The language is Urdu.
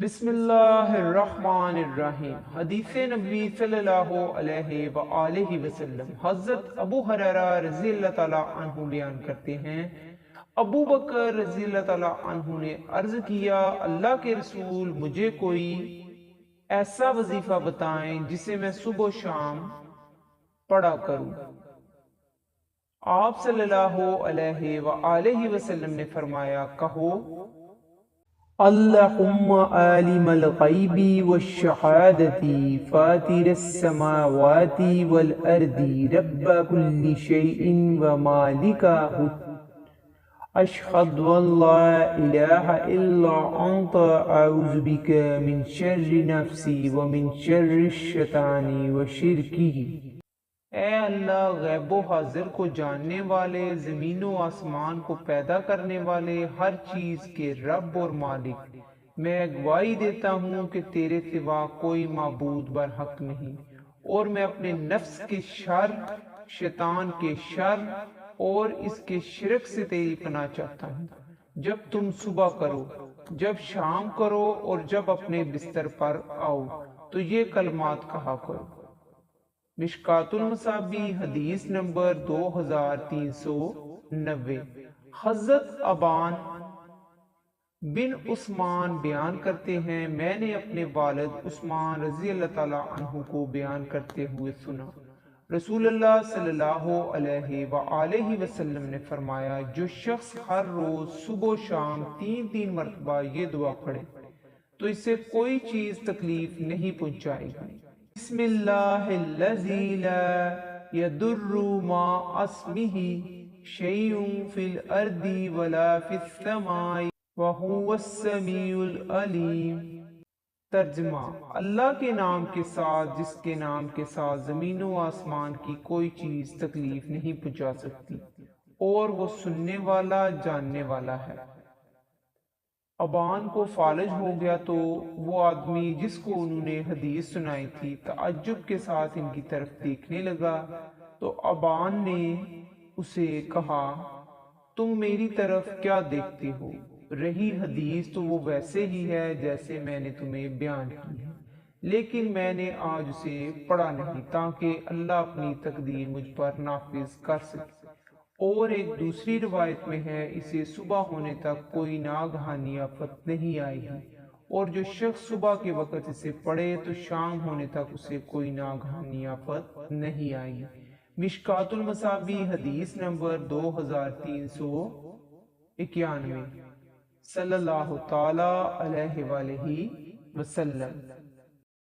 بسم اللہ الرحمن الرحیم۔ حدیث نبوی صلی اللہ علیہ وآلہ وسلم حضرت ابو ہریرہ رضی اللہ تعالیٰ عنہ بیان کرتے ہیں، ابو بکر رضی اللہ تعالیٰ عنہ نے عرض کیا، اللہ کے رسول، مجھے کوئی ایسا وظیفہ بتائیں جسے میں صبح و شام پڑھا کروں۔ آپ صلی اللہ علیہ وآلہ وسلم نے فرمایا، کہو اللہم عالم الغیب والشہادت فاطر السماوات والارض رب کل شیء ومالکہ اشہد ان لا الہ الا انت اعوذ بک من شر نفسی ومن شر الشیطان وشرکہ۔ اے اللہ، غیب و حاضر کو جاننے والے، زمین و آسمان کو پیدا کرنے والے، ہر چیز کے رب اور مالک، میں گواہی دیتا ہوں کہ تیرے سوا کوئی معبود برحق نہیں، اور میں اپنے نفس کے شر، شیطان کے شر اور اس کے شرک سے تیری پناہ چاہتا ہوں۔ جب تم صبح کرو، جب شام کرو اور جب اپنے بستر پر آؤ تو یہ کلمات کہا کرو۔ مشکوٰۃ المصابیح حدیث نمبر 2390۔ حضرت ابان بن عثمان بیان کرتے ہیں، میں نے اپنے والد عثمان رضی اللہ تعالیٰ عنہ کو بیان کرتے ہوئے سنا، رسول اللہ صلی اللہ علیہ وآلہ وسلم نے فرمایا، جو شخص ہر روز صبح و شام 3 مرتبہ یہ دعا پڑھے تو اسے کوئی چیز تکلیف نہیں پہنچائے گی۔ بسم اللہ الذی لا یضر مع اسمہ شیء فی الارض ولا فی السماء وہو السمیع العلیم۔ ترجمہ: اللہ کے نام کے ساتھ جس کے نام کے ساتھ زمین و آسمان کی کوئی چیز تکلیف نہیں پہنچا سکتی، اور وہ سننے والا، جاننے والا ہے۔ ابان کو فالج ہو گیا تو وہ آدمی جس کو انہوں نے حدیث سنائی تھی تعجب کے ساتھ ان کی طرف دیکھنے لگا، تو ابان نے اسے کہا، تم میری طرف کیا دیکھتے ہو؟ رہی حدیث تو وہ ویسے ہی ہے جیسے میں نے تمہیں بیان کی ہے، لیکن میں نے آج اسے پڑھا نہیں تاکہ اللہ اپنی تقدیر مجھ پر نافذ کر سکے۔ اور ایک دوسری روایت میں ہے، اسے صبح ہونے تک کوئی ناگہانی آفت نہیں آئی ہے، اور جو شخص صبح کے وقت اسے پڑھے تو شام ہونے تک اسے کوئی ناگہانی آفت نہیں آئی۔ مشکوٰۃ المصابیح حدیث نمبر 2391۔ صلی اللہ تعالی علیہ وآلہ وسلم۔